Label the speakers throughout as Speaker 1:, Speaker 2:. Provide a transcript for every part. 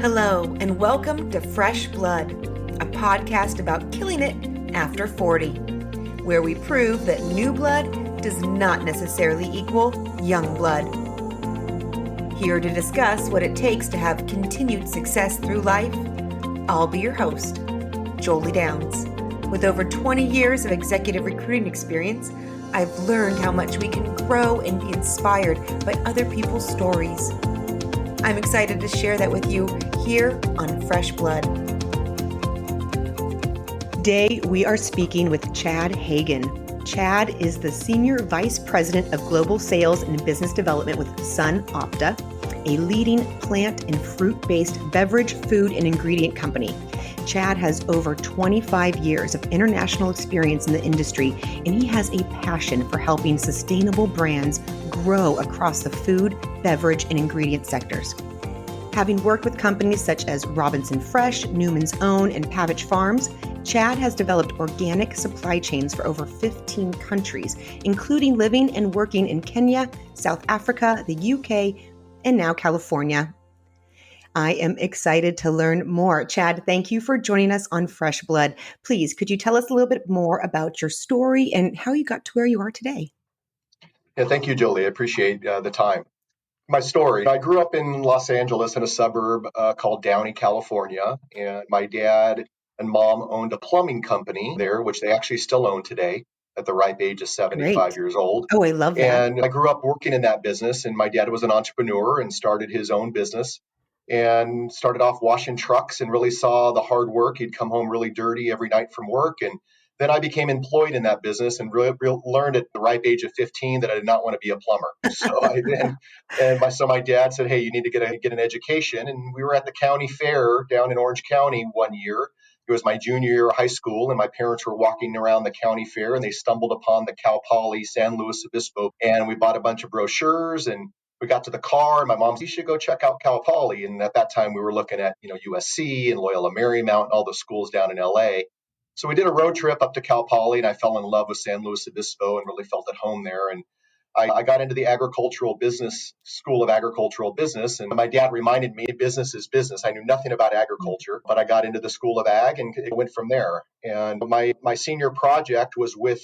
Speaker 1: Hello, and welcome to Fresh Blood, a podcast about killing it after 40, where we prove that new blood does not necessarily equal young blood. Here to discuss what it takes to have continued success through life, I'll be your host, Jolie Downs. With over 20 years of executive recruiting experience, I've learned how much we can grow and be inspired by other people's stories. I'm excited to share that with you here on Fresh Blood. Today, we are speaking with Chad Hagen. Chad is the Senior Vice President of Global Sales and Business Development with SunOpta, a leading plant and fruit-based beverage, food, and ingredient company. Chad has over 25 years of international experience in the industry, and he has a passion for helping sustainable brands grow across the food, beverage, and ingredient sectors. Having worked with companies such as Robinson Fresh, Newman's Own, and Pavich Farms, Chad has developed organic supply chains for over 15 countries, including living and working in Kenya, South Africa, the UK, and now California. I am excited to learn more. Chad, thank you for joining us on Fresh Blood. Please, could you tell us a little bit more about your story and how you got to where you are today?
Speaker 2: Yeah, thank you, Jolie. I appreciate the time. My story, I grew up in Los Angeles in a suburb called Downey, California, and my dad and mom owned a plumbing company there, which they actually still own today at the ripe age of 75 years old.
Speaker 1: Oh, I love that.
Speaker 2: And I grew up working in that business, and my dad was an entrepreneur and started his own business and started off washing trucks and really saw the hard work. He'd come home really dirty every night from work. And then I became employed in that business and really learned at the ripe age of 15 that I did not want to be a plumber. So my dad said, "Hey, you need to get an education." And we were at the county fair down in Orange County one year. It was my junior year of high school, and my parents were walking around the county fair, and they stumbled upon the Cal Poly San Luis Obispo, and we bought a bunch of brochures, and we got to the car, and my mom said, "You should go check out Cal Poly." And at that time, we were looking at USC and Loyola Marymount and all the schools down in LA. So we did a road trip up to Cal Poly, and I fell in love with San Luis Obispo and really felt at home there. And I got into the School of Agricultural Business, and my dad reminded me business is business. I knew nothing about agriculture, but I got into the School of Ag and it went from there. And my senior project was with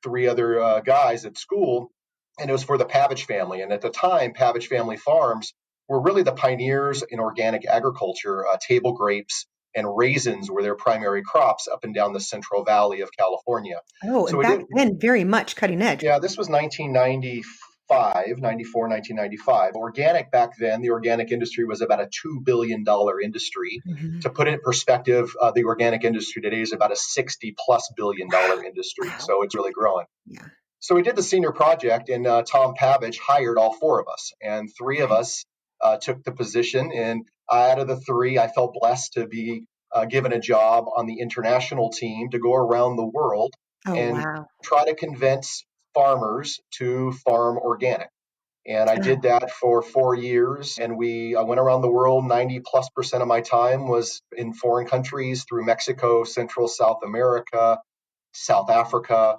Speaker 2: three other guys at school, and it was for the Pavich family. And at the time, Pavich Family Farms were really the pioneers in organic agriculture. Table grapes and raisins were their primary crops up and down the Central Valley of California.
Speaker 1: Oh, and back then, very much cutting edge.
Speaker 2: Yeah, this was 1995. Organic back then, the organic industry was about a $2 billion industry. Mm-hmm. To put it in perspective, the organic industry today is about a $60+ billion industry. Wow. So it's really growing. Yeah. So we did the senior project, and Tom Pavich hired all four of us, and three of us took the position. And out of the three, I felt blessed to be given a job on the international team to go around the world try to convince farmers to farm organic. And I did that for 4 years, and I went around the world. 90+% of my time was in foreign countries through Mexico, Central South America, South Africa,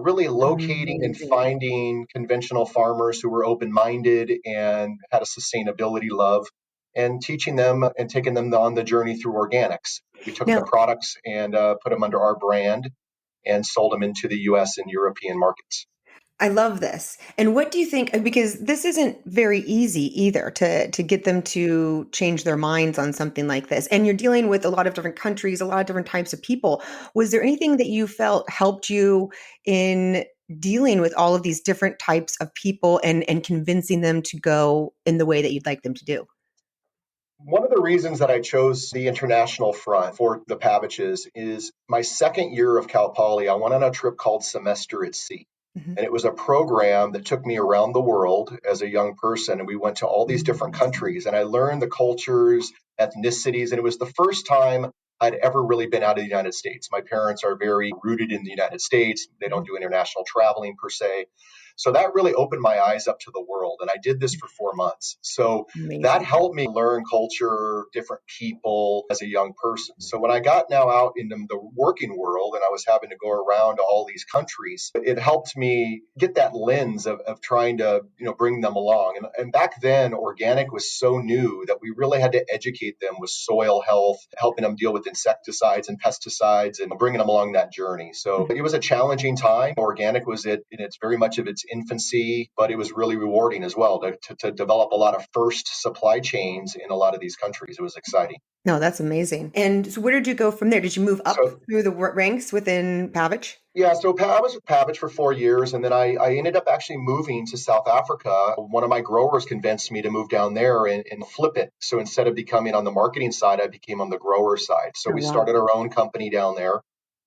Speaker 2: really locating and finding conventional farmers who were open-minded and had a sustainability love, and teaching them and taking them on the journey through organics. We took the products and put them under our brand and sold them into the U.S. and European markets.
Speaker 1: I love this. And what do you think, because this isn't very easy either to get them to change their minds on something like this. And you're dealing with a lot of different countries, a lot of different types of people. Was there anything that you felt helped you in dealing with all of these different types of people and convincing them to go in the way that you'd like them to do?
Speaker 2: One of the reasons that I chose the international front for the Paviches is my second year of Cal Poly, I went on a trip called Semester at Sea. Mm-hmm. And it was a program that took me around the world as a young person. And we went to all these different countries, and I learned the cultures, ethnicities. And it was the first time I'd ever really been out of the United States. My parents are very rooted in the United States. They don't do international traveling per se. So that really opened my eyes up to the world. And I did this for 4 months. So that
Speaker 1: Amazing.
Speaker 2: helped me learn culture, different people as a young person. So when I got now out into the working world and I was having to go around to all these countries, it helped me get that lens of trying to, bring them along. And back then, organic was so new that we really had to educate them with soil health, helping them deal with insecticides and pesticides and bringing them along that journey. So it was a challenging time. Organic was in its very much of its infancy, but it was really rewarding as well to develop a lot of first supply chains in a lot of these countries. It was exciting.
Speaker 1: No, that's amazing. And so where did you go from there? Did you move up
Speaker 2: So
Speaker 1: through the ranks within Pavich?
Speaker 2: yeah, so I was with Pavich for 4 years, and then I ended up actually moving to South Africa. One of my growers convinced me to move down there and flip it. So instead of becoming on the marketing side, I became on the grower side. So
Speaker 1: Oh,
Speaker 2: we
Speaker 1: wow.
Speaker 2: started our own company down there,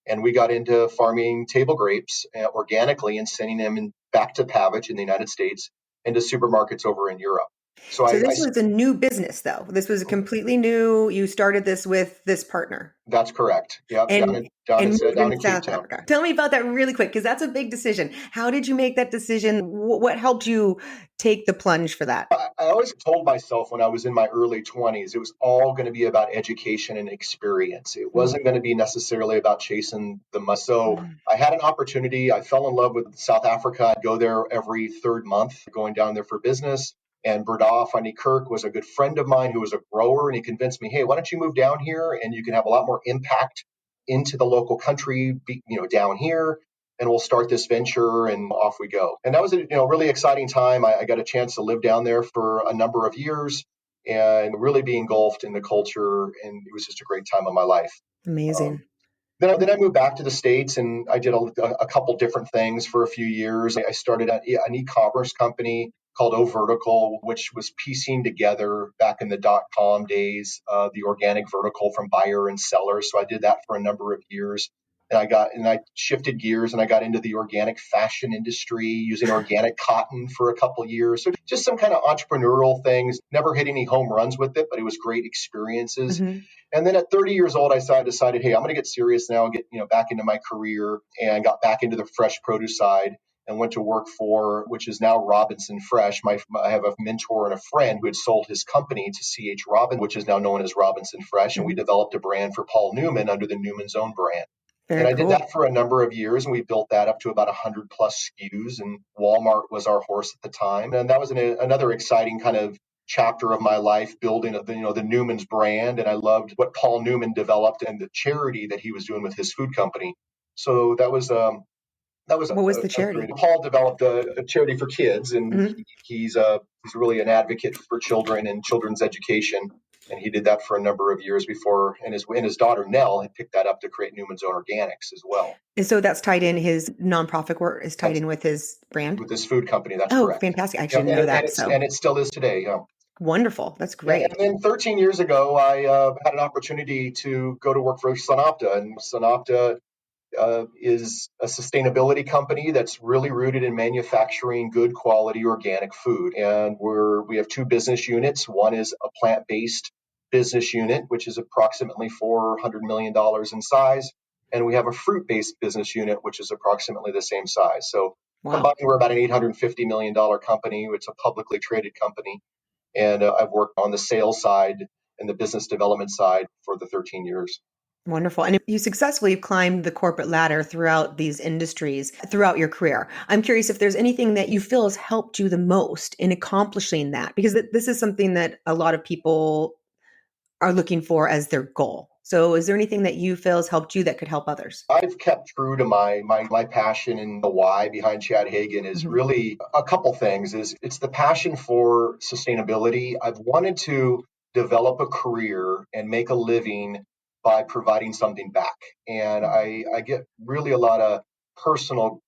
Speaker 2: and we got into farming table grapes organically and sending them back to Pavich in the United States and to supermarkets over in Europe. So
Speaker 1: So this was a new business, though. This was a completely new. You started this with this partner,
Speaker 2: that's correct. Yep,
Speaker 1: and moved
Speaker 2: down
Speaker 1: into
Speaker 2: in Cape
Speaker 1: South
Speaker 2: Town.
Speaker 1: Africa. Tell me about that really quick, because that's a big decision. How did you make that decision? What helped you take the plunge for that?
Speaker 2: I always told myself when I was in my early 20s, it was all going to be about education and experience. It wasn't going to be necessarily about chasing the money. So
Speaker 1: Mhm.
Speaker 2: I had an opportunity. I fell in love with South Africa. I'd go there every third month, going down there for business. And Berdaw Funny Kirk was a good friend of mine who was a grower, and he convinced me, hey, why don't you move down here and you can have a lot more impact into the local country, down here, and we'll start this venture and off we go. And that was a really exciting time. I got a chance to live down there for a number of years and really be engulfed in the culture. And it was just a great time of my life. Um,
Speaker 1: Amazing.
Speaker 2: then I moved back to the States and I did a couple different things for a few years. I started an e-commerce company called O Vertical, which was piecing together back in the .com days, the organic vertical from buyer and seller. So I did that for a number of years. And I shifted gears and I got into the organic fashion industry using organic cotton for a couple of years. So just some kind of entrepreneurial things. Never hit any home runs with it, but it was great experiences.
Speaker 1: Hmm.
Speaker 2: And then at 30 years old, I decided, hey, I'm going to get serious now and get back into my career, and got back into the fresh produce side and went to work for, which is now Robinson Fresh. I have a mentor and a friend who had sold his company to C.H. Robinson, which is now known as Robinson Fresh, and we
Speaker 1: Hmm.
Speaker 2: developed a brand for Paul Newman under the Newman's own brand. And
Speaker 1: Very
Speaker 2: I did
Speaker 1: cool.
Speaker 2: that for a number of years, and we built that up to about 100 plus SKUs. And Walmart was our horse at the time, and that was another exciting kind of chapter of my life, building the Newman's brand. And I loved what Paul Newman developed and the charity that he was doing with his food company. So that was
Speaker 1: What was the
Speaker 2: a great.
Speaker 1: charity?
Speaker 2: Paul developed a charity for kids, and
Speaker 1: Hmm.
Speaker 2: he's really an advocate for children and children's education. And he did that for a number of years before, and his daughter Nell had picked that up to create Newman's Own Organics as well.
Speaker 1: And so that's tied in. His nonprofit work is tied
Speaker 2: That's
Speaker 1: in with his brand.
Speaker 2: with this food company. That's
Speaker 1: Oh,
Speaker 2: correct.
Speaker 1: fantastic! I
Speaker 2: Yep,
Speaker 1: actually didn't know that. So
Speaker 2: and it still is today. Yeah.
Speaker 1: wonderful. That's
Speaker 2: Yeah,
Speaker 1: great.
Speaker 2: and then 13 years ago, I had an opportunity to go to work for SunOpta, and SunOpta is a sustainability company that's really rooted in manufacturing good quality organic food. And we have two business units. One is a plant-based business unit, which is approximately $400 million in size. And we have a fruit-based business unit, which is approximately the same size. So
Speaker 1: Wow.
Speaker 2: combined, we're about an $850 million company. It's a publicly traded company. And I've worked on the sales side and the business development side for the 13 years.
Speaker 1: Wonderful. And you successfully climbed the corporate ladder throughout these industries throughout your career. I'm curious if there's anything that you feel has helped you the most in accomplishing that, because this is something that a lot of people are looking for as their goal. So is there anything that you feel has helped you that could help others?
Speaker 2: I've kept true to my passion, and the why behind Chad Hagen is
Speaker 1: Hmm.
Speaker 2: really a couple things. It's the passion for sustainability. I've wanted to develop a career and make a living by providing something back. And I get really a lot of personal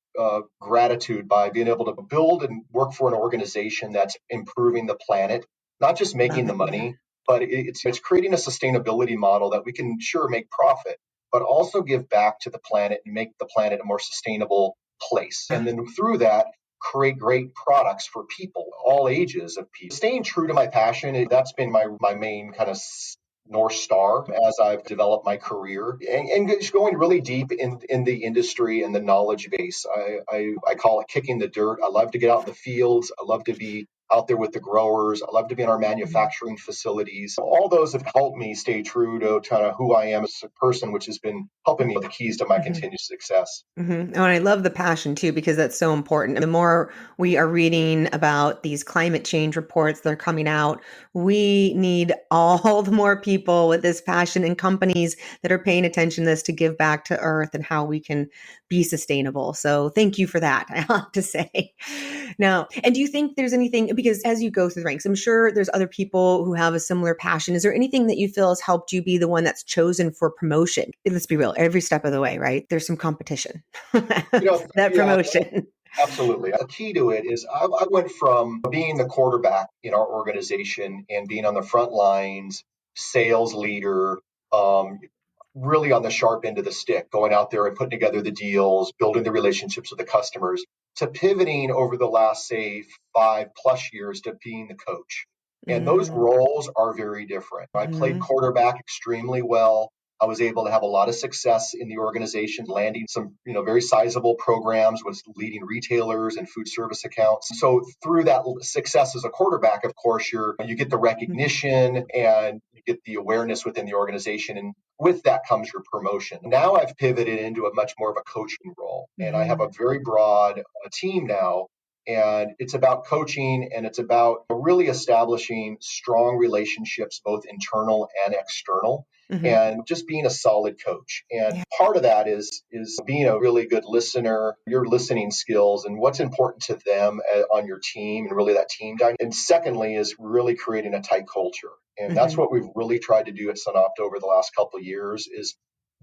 Speaker 2: gratitude by being able to build and work for an organization that's improving the planet, not just making
Speaker 1: Love
Speaker 2: the
Speaker 1: it. Yeah.
Speaker 2: money, but it's creating a sustainability model that we can sure make profit, but also give back to the planet and make the planet a more sustainable place. And then through that, create great products for people, all ages of people. Staying true to my passion, that's been my main kind of North Star as I've developed my career and just going really deep in the industry and the knowledge base. I call it kicking the dirt. I love to get out in the fields. I love to be out there with the growers. I love to be in our manufacturing facilities. All those have helped me stay true to kind of who I am as a person, which has been helping me with the keys to my continued success.
Speaker 1: And I love the passion too, because that's so important. The more we are reading about these climate change reports that are coming out, we need all the more people with this passion and companies that are paying attention to this to give back to Earth and how we can be sustainable. So thank you for that, I have to say. Now, and do you think there's anything, because as you go through the ranks, I'm sure there's other people who have a similar passion. Is there anything that you feel has helped you be the one that's chosen for promotion? Let's be real, every step of the way, right? There's some competition. That
Speaker 2: Yeah,
Speaker 1: promotion.
Speaker 2: absolutely. A key to it is I went from being the quarterback in our organization and being on the front lines, sales leader, um, really on the sharp end of the stick, going out there and putting together the deals, building the relationships with the customers, to pivoting over the last, say, 5+ years to being the coach. And those
Speaker 1: Mm-hmm.
Speaker 2: roles are very different. I played quarterback extremely well. I was able to have a lot of success in the organization, landing some, very sizable programs with leading retailers and food service accounts. So through that success as a quarterback, of course, you get the recognition and you get the awareness within the organization. And with that comes your promotion. Now I've pivoted into a much more of a coaching role, and I have a very broad team now. And it's about coaching and it's about really establishing strong relationships, both internal and external, and just being a solid coach. And
Speaker 1: Yeah.
Speaker 2: part of that is being a really good listener, your listening skills and what's important to them on your team and really that team dynamic. And secondly is really creating a tight culture. And that's what we've really tried to do at SunOpta over the last couple of years is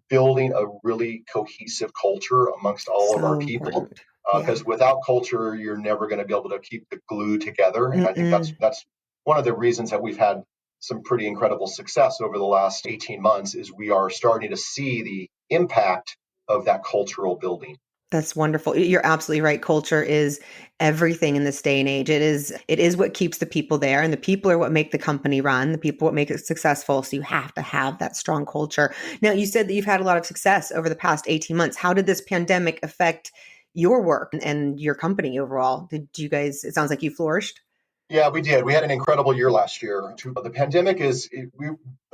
Speaker 2: building a really cohesive culture amongst all of our
Speaker 1: So
Speaker 2: people.
Speaker 1: important. Yeah.
Speaker 2: Because without culture, you're never going to be able to keep the glue together. And I think
Speaker 1: Mm-mm.
Speaker 2: that's one of the reasons that we've had some pretty incredible success over the last 18 months is we are starting to see the impact of that cultural building.
Speaker 1: That's wonderful. You're absolutely right. Culture is everything in this day and age. It is what keeps the people there, and the people are what make the company run, the people what make it successful. So you have to have that strong culture. Now, you said that you've had a lot of success over the past 18 months. How did this pandemic affect your work and your company overall? Did you guys, it sounds like you flourished?
Speaker 2: Yeah, we did. We had an incredible year last year. The pandemic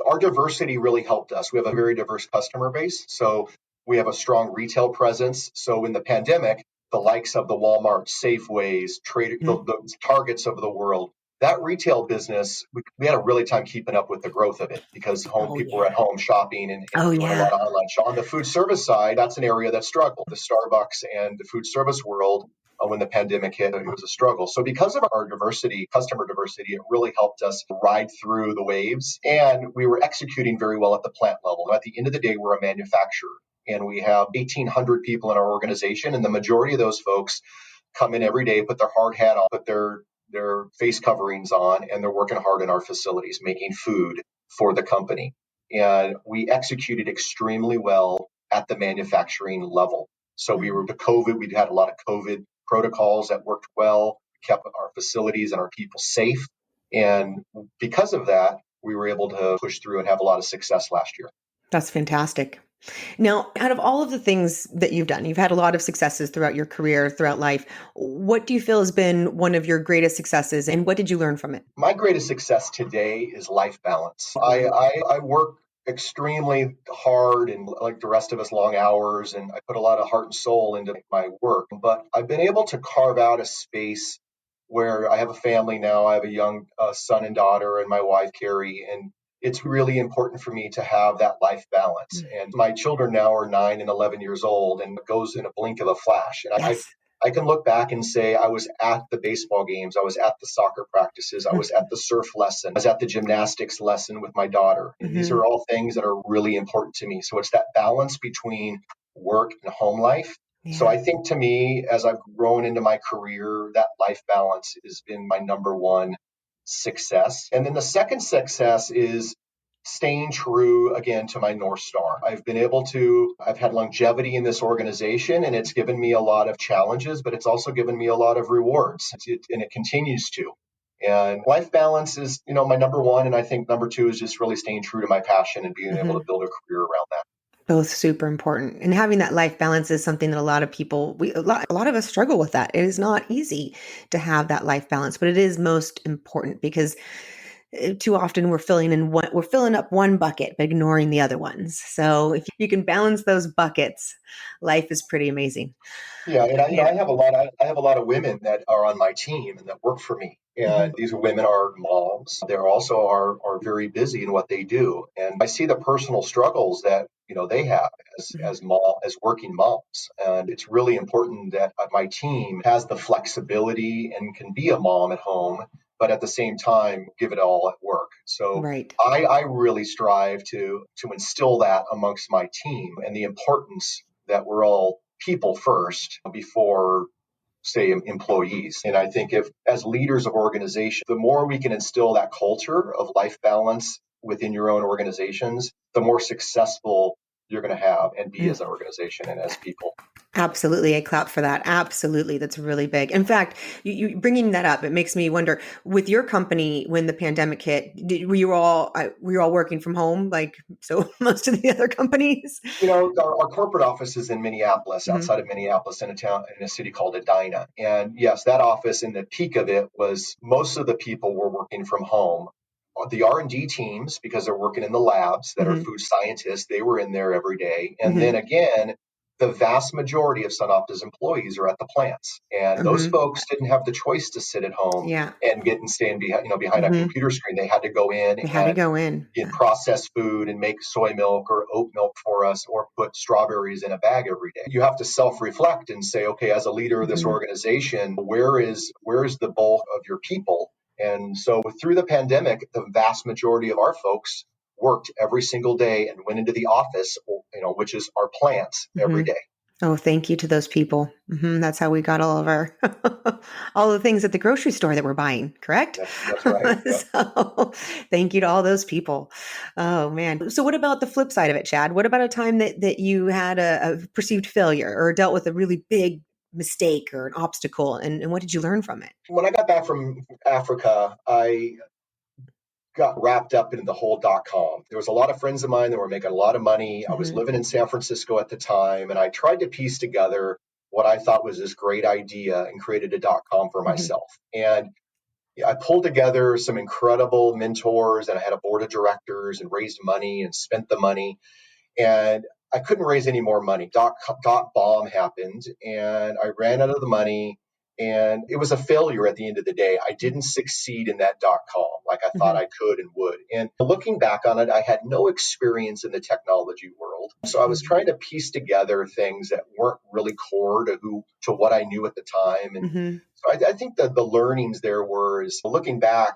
Speaker 2: our diversity really helped us. We have a very diverse customer base. So we have a strong retail presence. So in the pandemic, the likes of the Walmart, Safeways, the Targets of the world, that retail business, we had a really time keeping up with the growth of it because
Speaker 1: Oh,
Speaker 2: people were
Speaker 1: yeah.
Speaker 2: at home shopping and
Speaker 1: Oh,
Speaker 2: doing a
Speaker 1: yeah.
Speaker 2: lot of online shopping. On the food service side, that's an area that struggled. The Starbucks and the food service world when the pandemic hit, it was a struggle. So because of our diversity, customer diversity, it really helped us ride through the waves. And we were executing very well at the plant level. At the end of the day, we're a manufacturer and we have 1,800 people in our organization. And the majority of those folks come in every day, put their hard hat on, put their face coverings on, and they're working hard in our facilities, making food for the company. And we executed extremely well at the manufacturing level. So we had a lot of COVID protocols that worked well, kept our facilities and our people safe. And because of that, we were able to push through and have a lot of success last year.
Speaker 1: That's fantastic. Now, out of all of the things that you've done, you've had a lot of successes throughout your career, throughout life. What do you feel has been one of your greatest successes, and what did you learn from it?
Speaker 2: My greatest success today is life balance. I work extremely hard and like the rest of us long hours, and I put a lot of heart and soul into my work. But I've been able to carve out a space where I have a family now. I have a young son and daughter, and my wife Carrie, and it's really important for me to have that life balance. And my children now are 9 and 11 years old, and it goes in a blink of a flash. And
Speaker 1: Yes.
Speaker 2: I can look back and say I was at the baseball games, I was at the soccer practices, I was at the surf lesson, I was at the gymnastics lesson with my daughter. And these
Speaker 1: Mm-hmm.
Speaker 2: are all things that are really important to me. So it's that balance between work and home life. So
Speaker 1: Yeah.
Speaker 2: I think to me, as I've grown into my career, that life balance has been my number one success. And then the second success is staying true again to my North Star. I've had longevity in this organization and it's given me a lot of challenges, but it's also given me a lot of rewards and it continues to. And life balance is, my number one. And I think number two is just really staying true to my passion and being able
Speaker 1: Hmm.
Speaker 2: to build a career around that.
Speaker 1: Both super important. And having that life balance is something that a lot of people, a lot of us struggle with that. It is not easy to have that life balance, but it is most important because too often we're filling up one bucket, but ignoring the other ones. So if you can balance those buckets, life is pretty amazing.
Speaker 2: Yeah, and
Speaker 1: Yeah.
Speaker 2: I have a lot of women that are on my team and that work for me.
Speaker 1: Hmm.
Speaker 2: And these women are moms. They're also are very busy in what they do. And I see the personal struggles that, they have as working moms. And it's really important that my team has the flexibility and can be a mom at home, but at the same time give it all at work. So
Speaker 1: Right.
Speaker 2: I really strive to instill that amongst my team and the importance that we're all people first before, say, employees. And I think if, as leaders of organizations, the more we can instill that culture of life balance within your own organizations, the more successful you're going to have and be as an organization and as people.
Speaker 1: Absolutely. I clap for that. Absolutely. That's really big. In fact, you bringing that up, it makes me wonder with your company, when the pandemic hit, were you all working from home? Like, so most of the other companies?
Speaker 2: Our corporate office is in Minneapolis,
Speaker 1: Hmm.
Speaker 2: outside of Minneapolis, in a city called Edina. And yes, that office in the peak of it was most of the people were working from home. The R&D teams, because they're working in the labs that are
Speaker 1: Hmm.
Speaker 2: food scientists, they were in there every day. And then
Speaker 1: Hmm.
Speaker 2: again, the vast majority of SunOpta's employees are at the plants. And those
Speaker 1: Hmm.
Speaker 2: folks didn't have the choice to sit at home
Speaker 1: Yeah.
Speaker 2: and get and stand behind a
Speaker 1: Hmm.
Speaker 2: computer screen. They had to go in
Speaker 1: They had to
Speaker 2: and
Speaker 1: go in.
Speaker 2: get
Speaker 1: Yeah.
Speaker 2: processed food and make soy milk or oat milk for us or put strawberries in a bag every day. You have to self-reflect and say, okay, as a leader of this
Speaker 1: Hmm.
Speaker 2: organization, where is the bulk of your people? And so through the pandemic, the vast majority of our folks worked every single day and went into the office, which is our plants, every
Speaker 1: Hmm.
Speaker 2: day.
Speaker 1: Oh, thank you to those people. That's how we got all of our, all the things at the grocery store that we're buying, correct?
Speaker 2: That's right. Yep.
Speaker 1: So thank you to all those people. Oh man. So what about the flip side of it, Chad? What about a time that you had a perceived failure or dealt with a really big mistake or an obstacle, and what did you learn from it?
Speaker 2: When I got back from Africa, I got wrapped up in the whole .com. There was a lot of friends of mine that were making a lot of money. I was
Speaker 1: Hmm.
Speaker 2: living in San Francisco at the time, and I tried to piece together what I thought was this great idea and created a .com for
Speaker 1: Hmm.
Speaker 2: myself. And I pulled together some incredible mentors, and I had a board of directors and raised money and spent the money. And I couldn't raise any more money. Dot bomb happened, and I ran out of the money, and it was a failure at the end of the day. I didn't succeed in that .com like I thought
Speaker 1: Hmm.
Speaker 2: I could and would. And looking back on it, I had no experience in the technology world, so I was trying to piece together things that weren't really core to what I knew at the time. And
Speaker 1: Hmm.
Speaker 2: so I think that the learnings there were is looking back,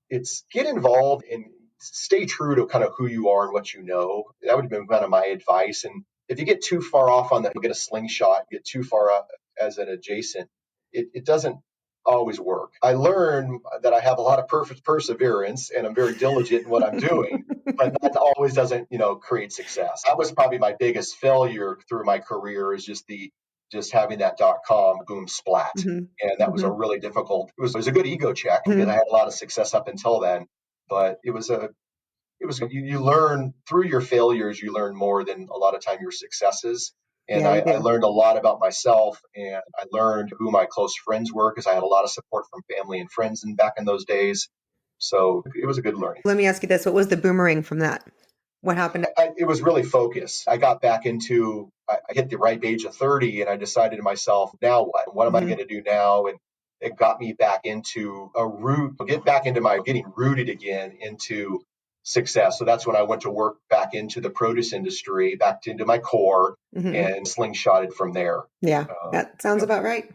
Speaker 2: it's get involved and stay true to kind of who you are and what you know. That would have been kind of my advice. And if you get too far off on that, you get a slingshot, get too far up as an adjacent, it doesn't always work. I learned that I have a lot of perfect perseverance and I'm very diligent in what I'm doing, but that always doesn't, create success. That was probably my biggest failure through my career is just having that .com boom splat.
Speaker 1: Hmm.
Speaker 2: And that was a
Speaker 1: Hmm.
Speaker 2: really difficult. It was a good ego check because I
Speaker 1: Hmm.
Speaker 2: had a lot of success up until then, but you learn through your failures. You learn more than a lot of time your successes. And
Speaker 1: Yeah,
Speaker 2: I,
Speaker 1: you
Speaker 2: I
Speaker 1: do.
Speaker 2: learned a lot about myself, and I learned who my close friends were because I had a lot of support from family and friends and back in those days. So it was a good learning.
Speaker 1: Let me ask you this. What was the boomerang from that? What happened?
Speaker 2: It was really focus. I got back into, I hit the ripe age of 30 and I decided to myself, now what? What am I
Speaker 1: Hmm.
Speaker 2: going to do now? And it got me back into get back into my getting rooted again into success. So that's when I went to work back into the produce industry, back into my core
Speaker 1: Hmm.
Speaker 2: and slingshotted from there.
Speaker 1: Yeah, that sounds
Speaker 2: Yep.
Speaker 1: about right.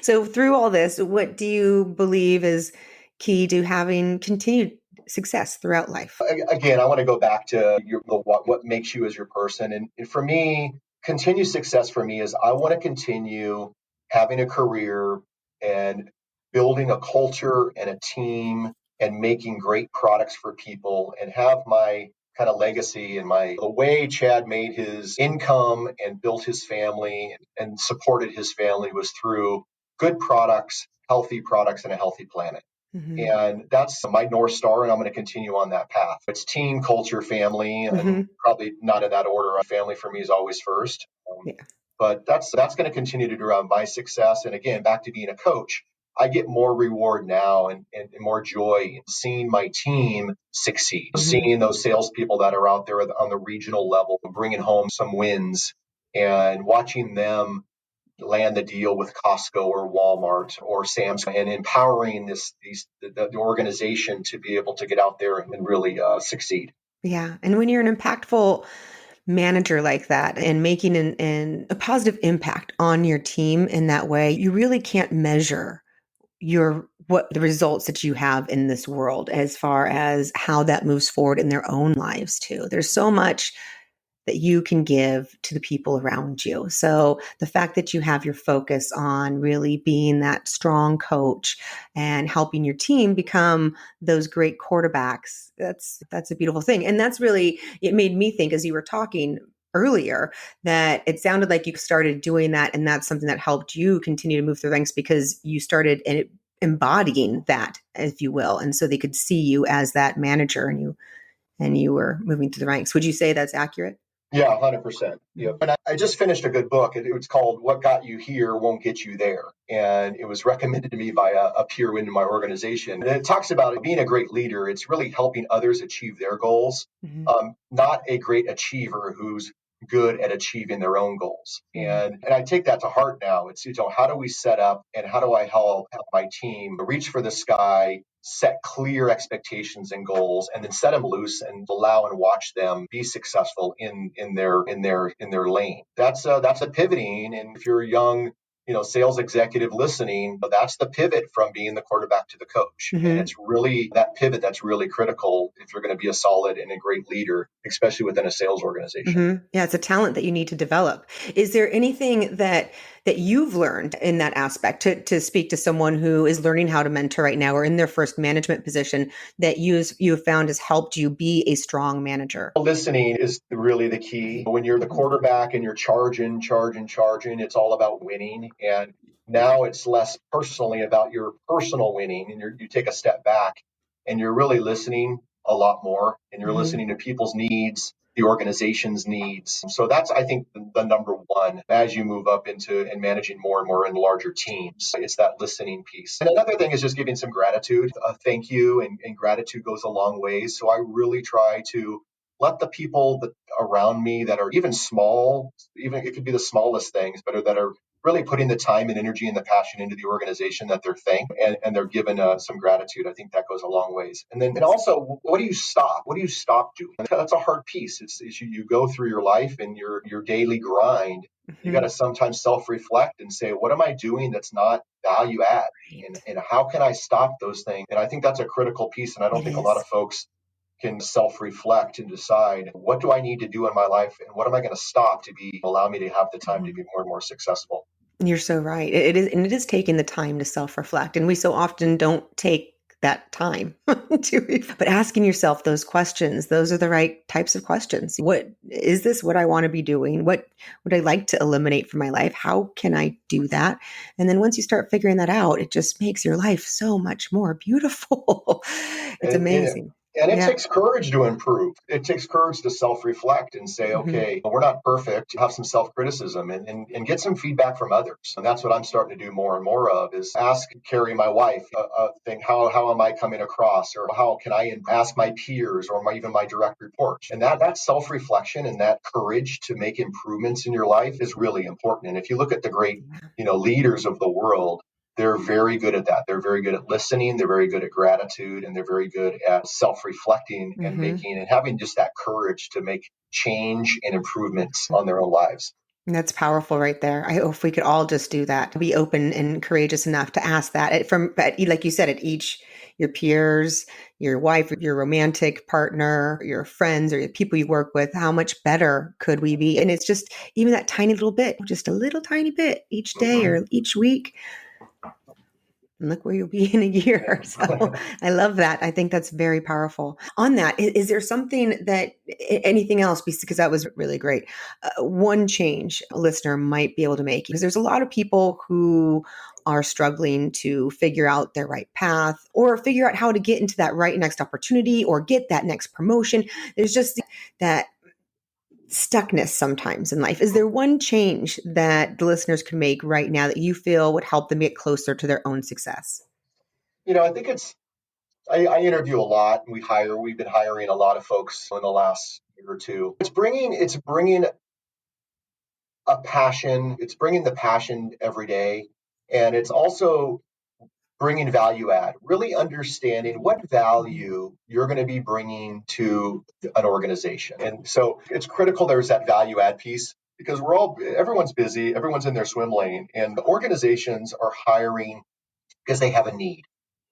Speaker 1: So, through all this, what do you believe is key to having continued success throughout life?
Speaker 2: Again, I want to go back to what makes you as your person. And for me, continued success for me is I want to continue having a career and building a culture and a team and making great products for people and have my kind of legacy and the way Chad made his income and built his family and supported his family was through good products, and a healthy planet.
Speaker 1: Mm-hmm.
Speaker 2: And that's my North Star, and I'm going to continue on that path. It's team, culture, family, and
Speaker 1: Mm-hmm.
Speaker 2: probably not in that order. Family for me is always first.
Speaker 1: Yeah.
Speaker 2: But that's going to continue to drive my success. And again, back to being a coach, I get more reward now and more joy in seeing my team succeed,
Speaker 1: Mm-hmm.
Speaker 2: seeing those salespeople that are out there on the regional level bringing home some wins and watching them land the deal with Costco or Walmart or Sam's and empowering the organization to be able to get out there and really succeed.
Speaker 1: Yeah. And when you're an impactful manager like that and making a positive impact on your team in that way, you really can't measure what the results that you have in this world as far as how that moves forward in their own lives too. There's so much that you can give to the people around you. So the fact that you have your focus on really being that strong coach and helping your team become those great quarterbacks, that's a beautiful thing. And that's really, it made me think as you were talking earlier that it sounded like you started doing that, and that's something that helped you continue to move through ranks because you started embodying that, if you will, and so they could see you as that manager, and you were moving through the ranks. Would you say that's accurate?
Speaker 2: Yeah, 100%. Yeah.
Speaker 1: Mhm.
Speaker 2: And I just finished a good book. It was called What Got You Here Won't Get You There. And it was recommended to me by a peer in my organization. And it talks about being a great leader. It's really helping others achieve their goals,
Speaker 1: Mhm.
Speaker 2: not a great achiever who's good at achieving their own goals.
Speaker 1: Mhm.
Speaker 2: And I take that to heart now. It's, how do we set up and how do I help my team reach for the sky, set clear expectations and goals, and then set them loose and allow and watch them be successful in their lane. That's a pivoting. And if you're a young sales executive listening, that's the pivot from being the quarterback to the coach. And
Speaker 1: Mhm.
Speaker 2: it's really that pivot that's really critical if you're going to be a solid and a great leader, especially within a sales organization.
Speaker 1: Mhm. Yeah, it's a talent that you need to develop. Is there anything that you've learned in that aspect to speak to someone who is learning how to mentor right now or in their first management position that you have found has helped you be a strong manager?
Speaker 2: Listening is really the key.
Speaker 1: Right.
Speaker 2: When you're the quarterback and you're charging, it's all about winning. And now it's less personally about your personal winning, and you take a step back and you're really listening a lot more, and you're
Speaker 1: Mhm.
Speaker 2: listening to people's needs, the organization's needs. So that's, I think, the number one as you move up into and managing more and more in larger teams. It's that listening piece. And another thing is just giving some gratitude. Thank you, and gratitude goes a long ways. So I really try to let the people around me that are even small, even it could be the smallest things, but that are really putting the time and energy and the passion into the organization, that they're thanked and they're given some gratitude. I think that goes a long ways. And then and also, what do you stop? What do you stop doing? That's a hard piece. It's you go through your life and your daily grind. You got
Speaker 1: Mhm.
Speaker 2: to sometimes self-reflect and say, what am I doing that's not value add?
Speaker 1: Right.
Speaker 2: And how can I stop those things? And I think that's a critical piece. And I don't
Speaker 1: It
Speaker 2: think a lot
Speaker 1: is.
Speaker 2: of folks can self-reflect and decide, what do I need to do in my life and what am I going to stop to allow me to have the time to be
Speaker 1: Mhm.
Speaker 2: more and more successful.
Speaker 1: You're so right. It is, and it is taking the time to self-reflect, and we so often don't take that time but asking yourself those questions, those are the right types of questions. What is this? What I want to be doing? What would I like to eliminate from my life? How can I do that? And then once you start figuring that out, it just makes your life so much more beautiful. It's
Speaker 2: And, and,
Speaker 1: amazing.
Speaker 2: and it
Speaker 1: Yeah.
Speaker 2: takes courage to improve. It takes courage to self-reflect and say,
Speaker 1: Hmm.
Speaker 2: okay, we're not perfect. Have some self-criticism and get some feedback from others. And that's what I'm starting to do more and more of is ask Carrie, my wife, a thing, how am I coming across? Or how can I ask my peers or even my direct reports? And that self-reflection and that courage to make improvements in your life is really important. And if you look at the great, leaders of the world, they're very good at that. They're very good at listening. They're very good at gratitude, and they're very good at self-reflecting and
Speaker 1: Hmm.
Speaker 2: making and having just that courage to make change and improvements on their own lives.
Speaker 1: That's powerful right there. I hope we could all just do that, be open and courageous enough to ask that like you said, at each, your peers, your wife, your romantic partner, your friends, or the people you work with, how much better could we be? And it's just even that tiny little bit, just a little tiny bit each day
Speaker 2: Mm-hmm.
Speaker 1: or each week. And look where you'll be in a year. So I love that. I think that's very powerful. On that, is there something that, anything else, because that was really great, one change a listener might be able to make? Because there's a lot of people who are struggling to figure out their right path or figure out how to get into that right next opportunity or get that next promotion. There's just that stuckness sometimes in life. Is there one change that the listeners can make right now that you feel would help them get closer to their own success?
Speaker 2: I think I interview a lot. We've been hiring a lot of folks in the last year or two. It's bringing a passion. It's bringing the passion every day. And it's also bringing value add, really understanding what value you're going to be bringing to an organization. And so it's critical there's that value add piece because everyone's busy, everyone's in their swim lane, and the organizations are hiring because they have a need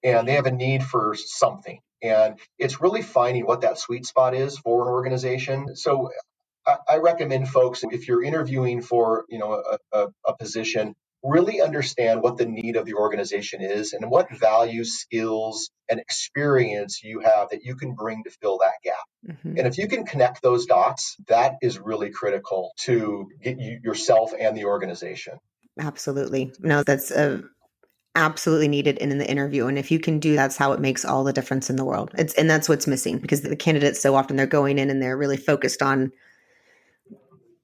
Speaker 2: and they have a need for something. And it's really finding what that sweet spot is for an organization. So I recommend folks, if you're interviewing for a position, really understand what the need of the organization is and what values, skills, and experience you have that you can bring to fill that gap.
Speaker 1: Mm-hmm.
Speaker 2: And if you can connect those dots, that is really critical to get yourself and the organization.
Speaker 1: Absolutely. No, that's absolutely needed in the interview. And if you can do, that's how it makes all the difference in the world. And that's what's missing because the candidates, so often they're going in and they're really focused on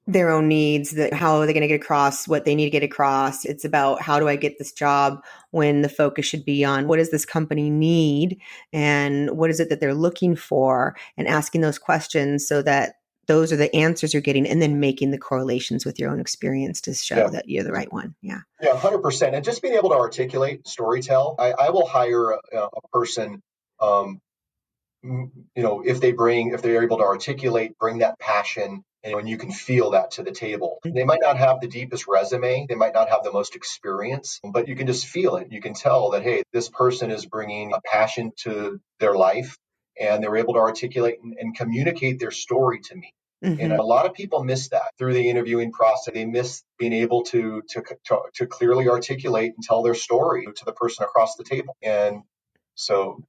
Speaker 1: their own needs, that how are they going to get across what they need to get across. It's about how do I get this job when the focus should be on what does this company need and what is it that they're looking for, and asking those questions so that those are the answers you're getting, and then making the correlations with your own experience to show that you're the right one. Yeah.
Speaker 2: Yeah, 100%. And just being able to articulate, storytell. I will hire a person, if they're able to articulate, bring that passion, and when you can feel that to the table. They might not have the deepest resume, they might not have the most experience, but you can just feel it. You can tell that, hey, this person is bringing a passion to their life, and they're able to articulate and communicate their story to me. Mm-hmm. And a lot of people miss that through the interviewing process. They miss being able to clearly articulate and tell their story to the person across the table. And so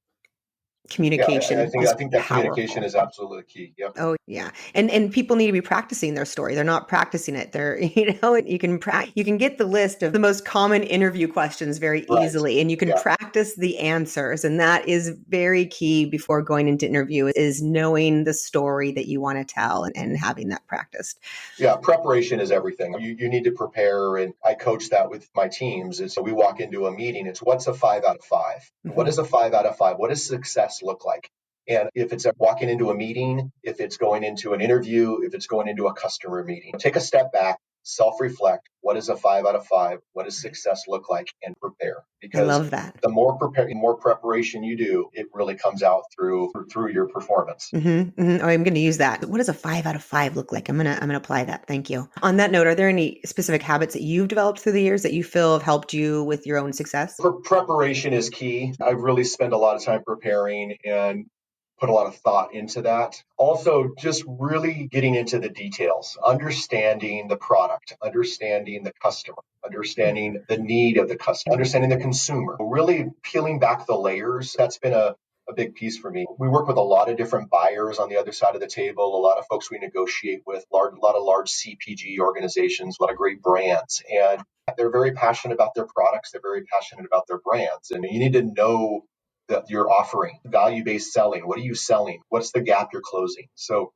Speaker 1: communication.
Speaker 2: I think that communication is absolutely key. Yep.
Speaker 1: Oh yeah. And people need to be practicing their story. They're not practicing it. You can get the list of the most common interview questions very easily, and you can practice the answers. And that is very key before going into interview, is knowing the story that you want to tell and having that practiced.
Speaker 2: Yeah. Preparation is everything. You need to prepare. And I coach that with my teams. So we walk into a meeting. It's what's a 5 out of 5? Mm-hmm. What is a 5 out of 5? What does success look like? And if it's walking into a meeting, if it's going into an interview, if it's going into a customer meeting, take a step back, self-reflect. What is a 5 out of 5? What does success look like? And prepare. Because
Speaker 1: I love that.
Speaker 2: The more preparation you do, it really comes out through your performance.
Speaker 1: Mm-hmm, mm-hmm. Oh, I'm going to use that. What does a 5 out of 5 look like? I'm going to apply that. Thank you. On that note, are there any specific habits that you've developed through the years that you feel have helped you with your own success?
Speaker 2: Preparation is key. I've really spent a lot of time preparing and put a lot of thought into that. Also, just really getting into the details, understanding the product, understanding the customer, understanding the need of the customer, understanding the consumer, really peeling back the layers. That's been a big piece for me. We work with a lot of different buyers on the other side of the table, a lot of folks we negotiate with, a lot of large CPG organizations, a lot of great brands. And they're very passionate about their products. They're very passionate about their brands. And you need to know that you're offering value-based selling. What are you selling? What's the gap you're closing? So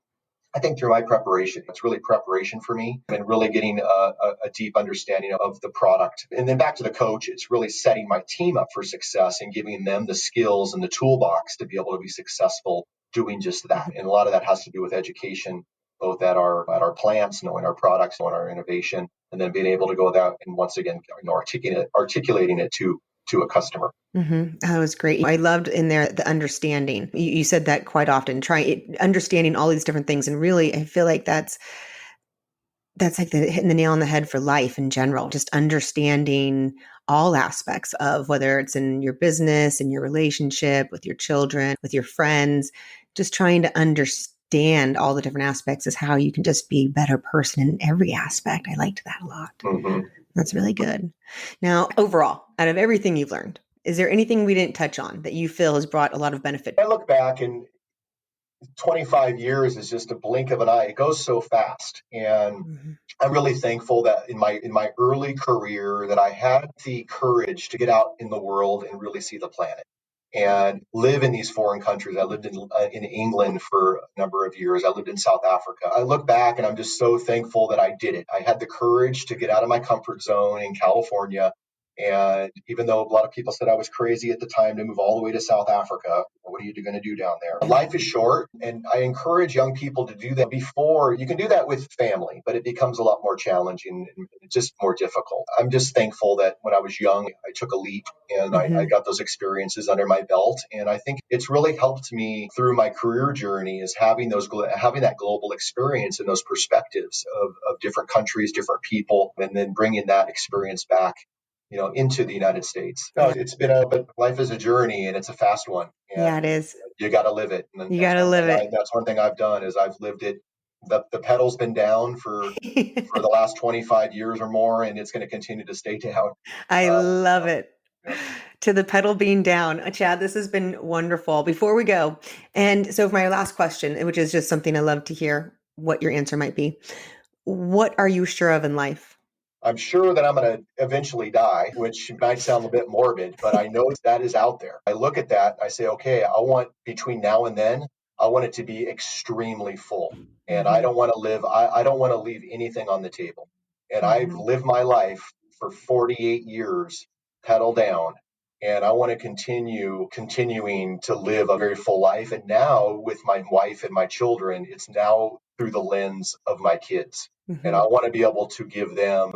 Speaker 2: I think through my preparation, it's really preparation for me and really getting a deep understanding of the product. And then back to the coach, it's really setting my team up for success and giving them the skills and the toolbox to be able to be successful doing just that. And a lot of that has to do with education, both at our plants, knowing our products, knowing our innovation, and then being able to go out and once again, articulating it to a customer.
Speaker 1: Mm-hmm. That was great. I loved in there the understanding. You said that quite often, understanding all these different things. And really, I feel like that's like hitting the nail on the head for life in general, just understanding all aspects of whether it's in your business, in your relationship, with your children, with your friends, just trying to understand all the different aspects is how you can just be a better person in every aspect. I liked that a lot. Mm-hmm. That's really good. Now, overall, out of everything you've learned, Is there anything we didn't touch on that you feel has brought a lot of benefit?
Speaker 2: I look back and 25 years is just a blink of an eye. It goes so fast. And
Speaker 1: Mhm.
Speaker 2: I'm really thankful that in my early career that I had the courage to get out in the world and really see the planet and live in these foreign countries. I lived in England for a number of years. I lived in South Africa. I look back and I'm just so thankful that I did it. I had the courage to get out of my comfort zone in California. And even though a lot of people said I was crazy at the time to move all the way to South Africa, what are you going to do down there? Life is short, and I encourage young people to do that before. You can do that with family, but it becomes a lot more challenging and just more difficult. I'm just thankful that when I was young, I took a leap and I
Speaker 1: Mhm.
Speaker 2: got those experiences under my belt. And I think it's really helped me through my career journey is having that global experience and those perspectives of different countries, different people, and then bringing that experience back into the United States. No,
Speaker 1: Yeah.
Speaker 2: but life is a journey and it's a fast one,
Speaker 1: Yeah, it
Speaker 2: and
Speaker 1: is.
Speaker 2: you got to live it. And
Speaker 1: You got to live it.
Speaker 2: that's one thing I've done is I've lived it. The pedal's been down for the last 25 years or more, and it's going to continue to stay down.
Speaker 1: I
Speaker 2: Uh,
Speaker 1: love it.
Speaker 2: yeah.
Speaker 1: To the pedal being down. Chad, this has been wonderful. Before we go, and so for my last question, which is just something I love to hear what your answer might be. What are you sure of in life?
Speaker 2: I'm sure that I'm going to eventually die, which might sound a bit morbid, but I know that is out there. I look at that, I say, okay, I want between now and then, I want it to be extremely full. And I
Speaker 1: Mhm.
Speaker 2: don't want to I don't want to leave anything on the table. And I've
Speaker 1: Mhm.
Speaker 2: lived my life for 48 years, pedal down. And I want to continuing to live a very full life. And now with my wife and my children, it's now through the lens of my kids. And I
Speaker 1: Mhm.
Speaker 2: want to be able to give them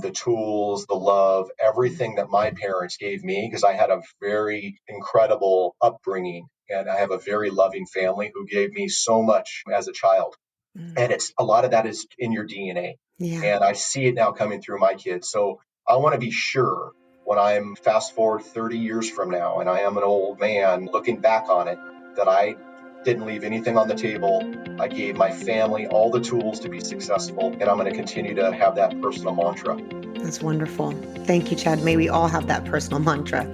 Speaker 2: the tools, the love, everything that my parents gave me, because I had a very incredible upbringing and I have a very loving family who gave me so much as a child.
Speaker 1: Mm.
Speaker 2: And it's a lot of that is in your DNA.
Speaker 1: Yeah.
Speaker 2: And I see it now coming through my kids. So I want to be sure when I'm fast forward 30 years from now and I am an old man looking back on it, that I didn't leave anything on the table. I gave my family all the tools to be successful, and I'm going to continue to have that personal mantra.
Speaker 1: That's wonderful. Thank you, Chad. May we all have that personal mantra.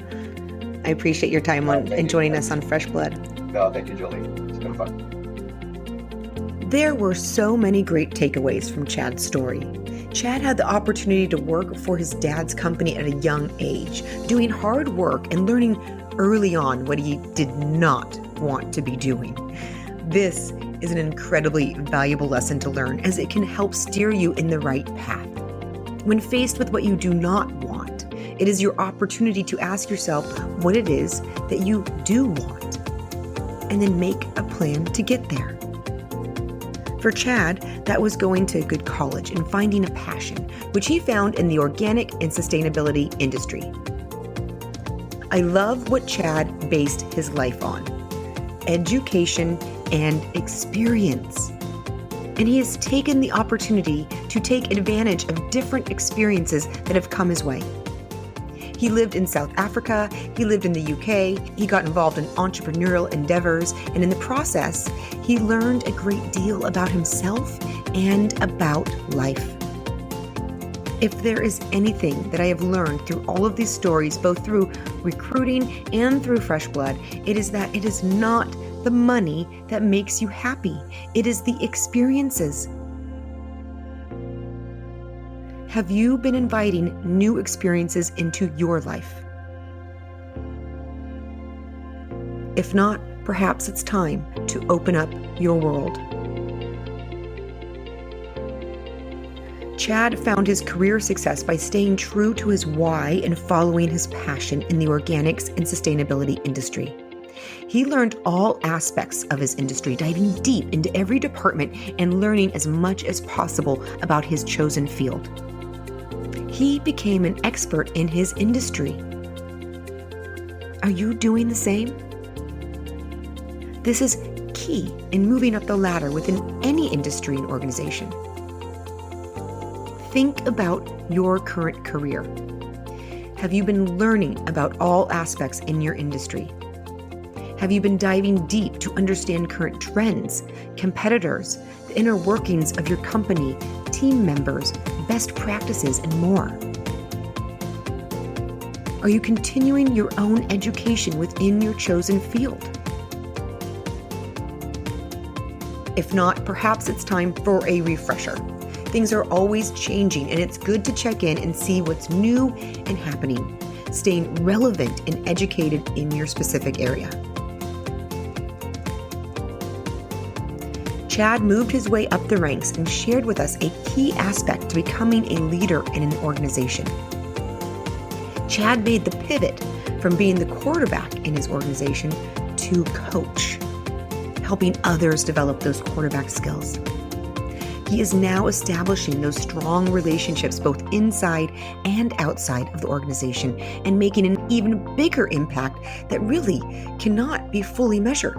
Speaker 1: I appreciate your time and joining us on Fresh Blood.
Speaker 2: No, thank you, Julie. It's been fun.
Speaker 1: There were so many great takeaways from Chad's story. Chad had the opportunity to work for his dad's company at a young age, doing hard work and learning early on what he did not want to be doing. This is an incredibly valuable lesson to learn, as it can help steer you in the right path. When faced with what you do not want, it is your opportunity to ask yourself what it is that you do want, and then make a plan to get there. For Chad, that was going to a good college and finding a passion, which he found in the organic and sustainability industry. I love what Chad based his life on: education and experience. And he has taken the opportunity to take advantage of different experiences that have come his way. He lived in South Africa, he lived in the UK, he got involved in entrepreneurial endeavors, and in the process, he learned a great deal about himself and about life. If there is anything that I have learned through all of these stories, both through recruiting and through Fresh Blood, it is that it is not the money that makes you happy. It is the experiences. Have you been inviting new experiences into your life? If not, perhaps it's time to open up your world. Chad found his career success by staying true to his why and following his passion in the organics and sustainability industry. He learned all aspects of his industry, diving deep into every department and learning as much as possible about his chosen field. He became an expert in his industry. Are you doing the same? This is key in moving up the ladder within any industry and organization. Think about your current career. Have you been learning about all aspects in your industry? Have you been diving deep to understand current trends, competitors, the inner workings of your company, team members, best practices, and more? Are you continuing your own education within your chosen field? If not, perhaps it's time for a refresher. Things are always changing, and it's good to check in and see what's new and happening, staying relevant and educated in your specific area. Chad moved his way up the ranks and shared with us a key aspect to becoming a leader in an organization. Chad made the pivot from being the quarterback in his organization to coach, helping others develop those quarterback skills. He is now establishing those strong relationships both inside and outside of the organization and making an even bigger impact that really cannot be fully measured.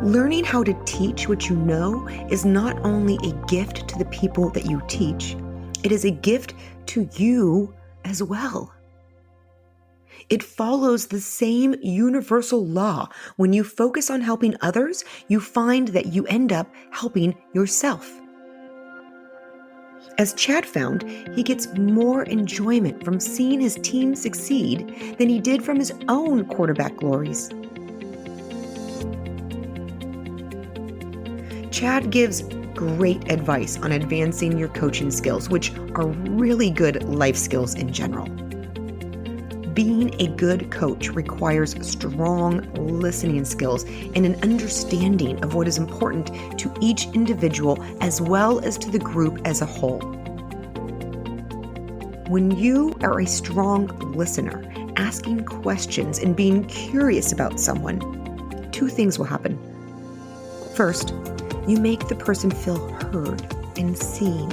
Speaker 1: Learning how to teach what you know is not only a gift to the people that you teach, it is a gift to you as well. It follows the same universal law. When you focus on helping others, you find that you end up helping yourself. As Chad found, he gets more enjoyment from seeing his team succeed than he did from his own quarterback glories. Chad gives great advice on advancing your coaching skills, which are really good life skills in general. Being a good coach requires strong listening skills and an understanding of what is important to each individual as well as to the group as a whole. When you are a strong listener, asking questions and being curious about someone, two things will happen. First, you make the person feel heard and seen,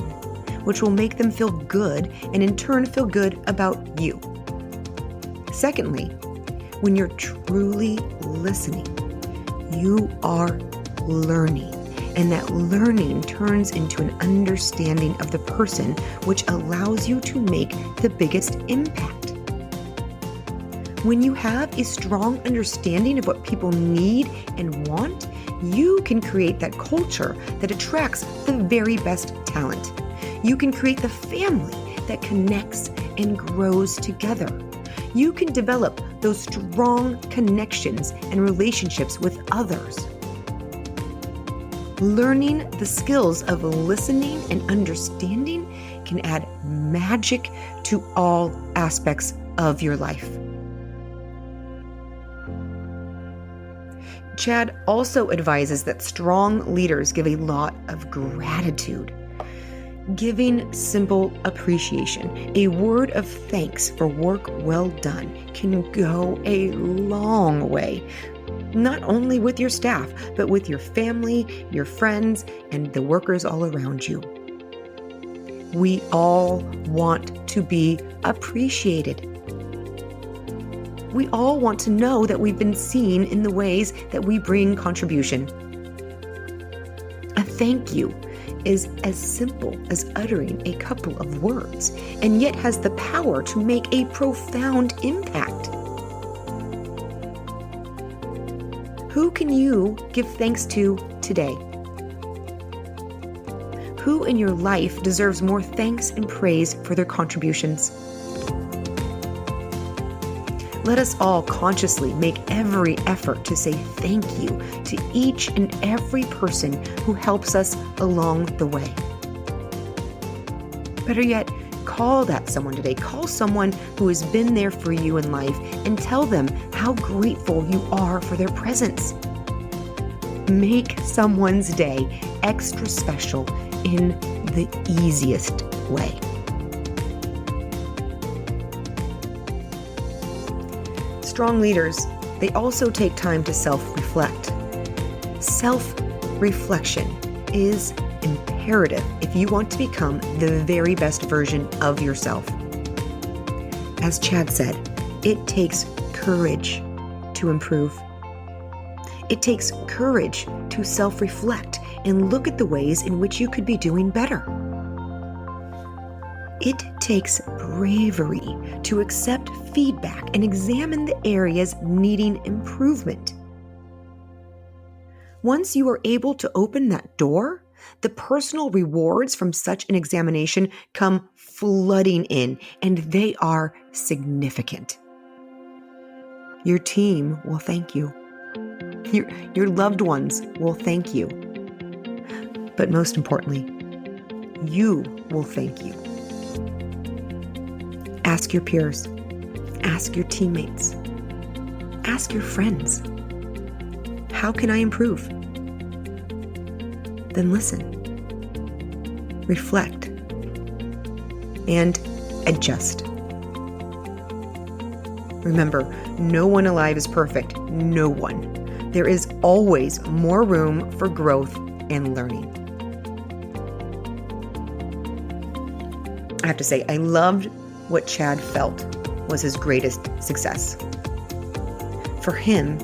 Speaker 1: which will make them feel good and in turn feel good about you. Secondly, when you're truly listening, you are learning, and that learning turns into an understanding of the person, which allows you to make the biggest impact. When you have a strong understanding of what people need and want, you can create that culture that attracts the very best talent. You can create the family that connects and grows together. You can develop those strong connections and relationships with others. Learning the skills of listening and understanding can add magic to all aspects of your life. Chad also advises that strong leaders give a lot of gratitude. Giving simple appreciation, a word of thanks for work well done, can go a long way, not only with your staff, but with your family, your friends, and the workers all around you. We all want to be appreciated. We all want to know that we've been seen in the ways that we bring contribution. A thank you is as simple as uttering a couple of words, and yet has the power to make a profound impact. Who can you give thanks to today? Who in your life deserves more thanks and praise for their contributions? Let us all consciously make every effort to say thank you to each and every person who helps us along the way. Better yet, call that someone today. Call someone who has been there for you in life and tell them how grateful you are for their presence. Make someone's day extra special in the easiest way. Strong leaders, they also take time to self-reflect. Self-reflection is imperative if you want to become the very best version of yourself. As Chad said, it takes courage to improve. It takes courage to self-reflect and look at the ways in which you could be doing better. It takes bravery to accept feedback and examine the areas needing improvement. Once you are able to open that door, The personal rewards from such an examination come flooding in, and they are significant. Your team will thank you. Your loved ones will thank you. But most importantly, you will thank you. Ask your peers. Ask your teammates. Ask your friends. How can I improve? Then listen, reflect, and adjust. Remember, no one alive is perfect. No one. There is always more room for growth and learning. I have to say, I loved what Chad felt was his greatest success. For him,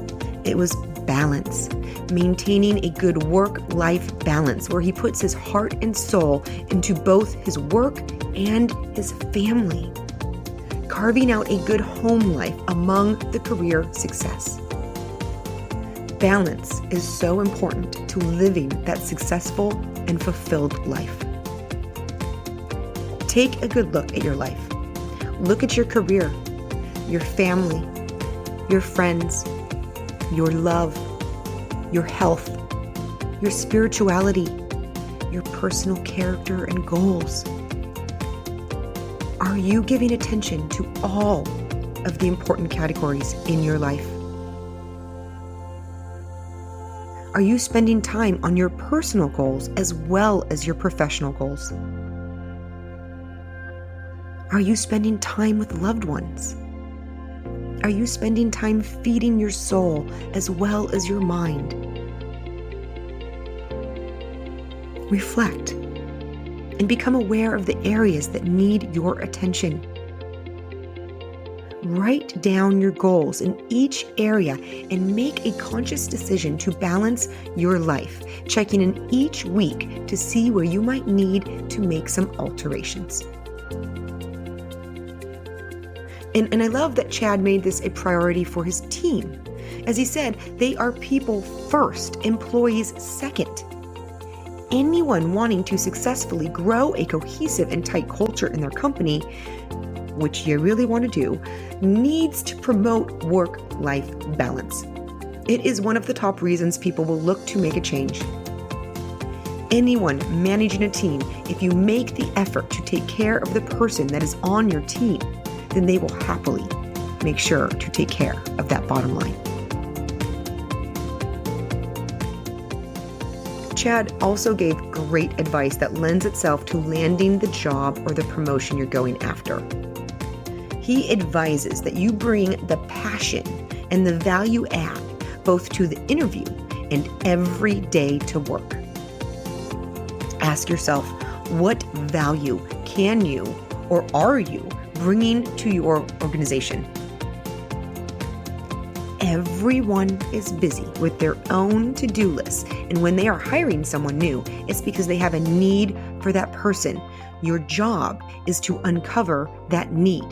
Speaker 1: it was balance, maintaining a good work-life balance where he puts his heart and soul into both his work and his family, carving out a good home life among the career success. Balance is so important to living that successful and fulfilled life. Take a good look at your life. Look at your career, your family, your friends, your love, your health, your spirituality, your personal character and goals. Are you giving attention to all of the important categories in your life? Are you spending time on your personal goals as well as your professional goals? Are you spending time with loved ones? Are you spending time feeding your soul as well as your mind? Reflect and become aware of the areas that need your attention. Write down your goals in each area and make a conscious decision to balance your life, checking in each week to see where you might need to make some alterations. And I love that Chad made this a priority for his team. As he said, they are people first, employees second. Anyone wanting to successfully grow a cohesive and tight culture in their company, which you really want to do, needs to promote work-life balance. It is one of the top reasons people will look to make a change. Anyone managing a team, if you make the effort to take care of the person that is on your team, then they will happily make sure to take care of that bottom line. Chad also gave great advice that lends itself to landing the job or the promotion you're going after. He advises that you bring the passion and the value add both to the interview and every day to work. Ask yourself, what value can you or are you bringing to your organization? Everyone is busy with their own to-do list, and when they are hiring someone new, it's because they have a need for that person. Your job is to uncover that need.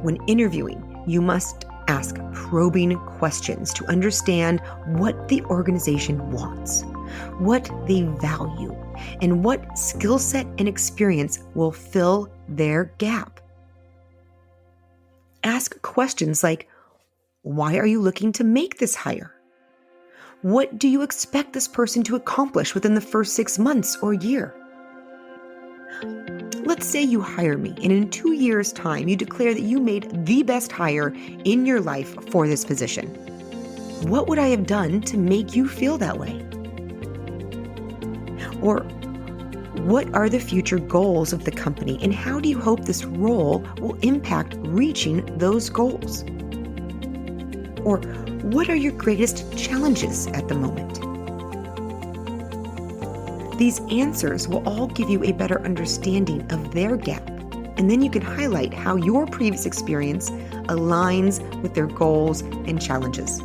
Speaker 1: When interviewing, you must ask probing questions to understand what the organization wants, what they value, and what skill set and experience will fill their gap. Ask questions like, why are you looking to make this hire? What do you expect this person to accomplish within the first 6 months or year? Let's say you hire me, and in 2 years' time, you declare that you made the best hire in your life for this position. What would I have done to make you feel that way? Or what are the future goals of the company, and how do you hope this role will impact reaching those goals? Or what are your greatest challenges at the moment? These answers will all give you a better understanding of their gap, and then you can highlight how your previous experience aligns with their goals and challenges.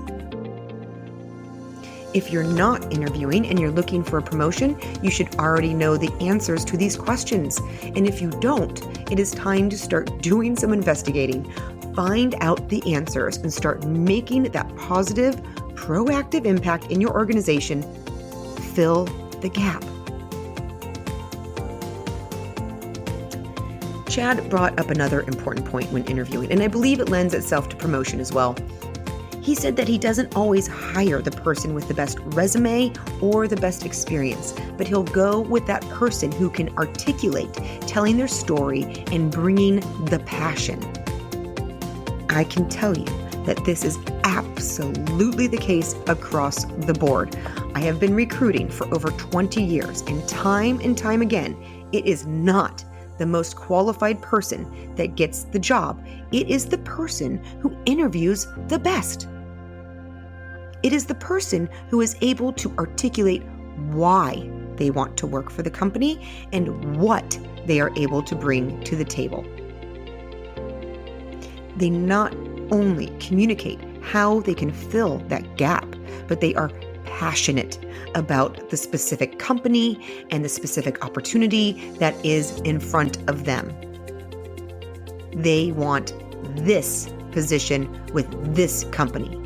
Speaker 1: If you're not interviewing and you're looking for a promotion, you should already know the answers to these questions. And if you don't, it is time to start doing some investigating. Find out the answers and start making that positive, proactive impact in your organization. Fill the gap. Chad brought up another important point when interviewing, and I believe it lends itself to promotion as well. He said that he doesn't always hire the person with the best resume or the best experience, but he'll go with that person who can articulate telling their story and bringing the passion. I can tell you that this is absolutely the case across the board. I have been recruiting for over 20 years, and time again, it is not the most qualified person that gets the job. It is the person who interviews the best. It is the person who is able to articulate why they want to work for the company and what they are able to bring to the table. They not only communicate how they can fill that gap, but they are passionate about the specific company and the specific opportunity that is in front of them. They want this position with this company.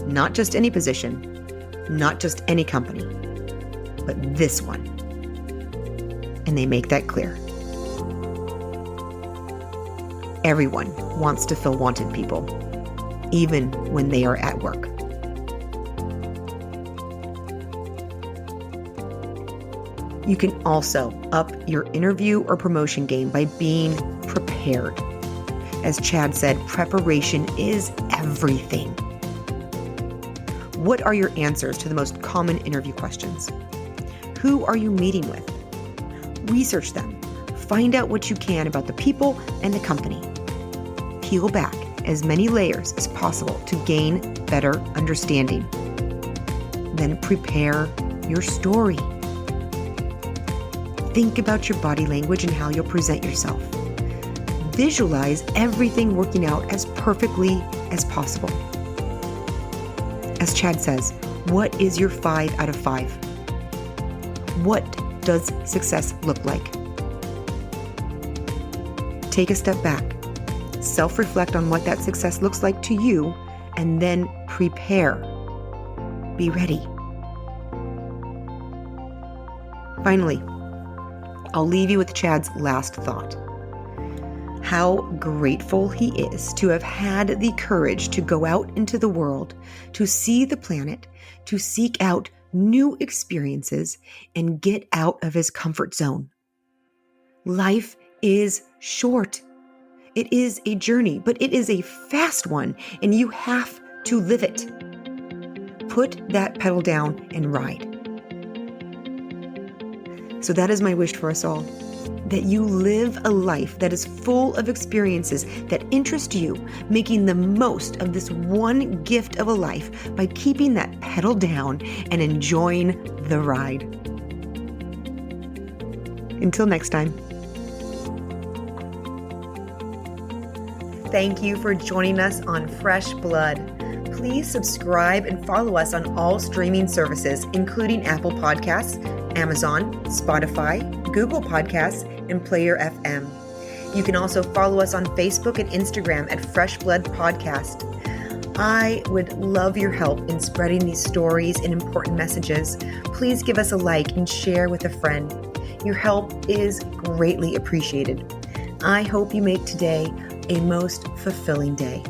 Speaker 1: Not just any position, not just any company, but this one. And they make that clear. Everyone wants to fill wanted people, even when they are at work. You can also up your interview or promotion game by being prepared. As Chad said, preparation is everything. What are your answers to the most common interview questions? Who are you meeting with? Research them. Find out what you can about the people and the company. Peel back as many layers as possible to gain better understanding. Then prepare your story. Think about your body language and how you'll present yourself. Visualize everything working out as perfectly as possible. As Chad says, what is your 5 out of 5? What does success look like? Take a step back. Self-reflect on what that success looks like to you, and then prepare. Be ready. Finally, I'll leave you with Chad's last thought. How grateful he is to have had the courage to go out into the world, to see the planet, to seek out new experiences, and get out of his comfort zone. Life is short. It is a journey, but it is a fast one, and you have to live it. Put that pedal down and ride. So that is my wish for us all, that you live a life that is full of experiences that interest you, making the most of this one gift of a life by keeping that pedal down and enjoying the ride. Until next time. Thank you for joining us on Fresh Blood. Please subscribe and follow us on all streaming services, including Apple Podcasts, Amazon, Spotify, Google Podcasts, and Player FM. You can also follow us on Facebook and Instagram at Fresh Blood Podcast. I would love your help in spreading these stories and important messages. Please give us a like and share with a friend. Your help is greatly appreciated. I hope you make today a most fulfilling day.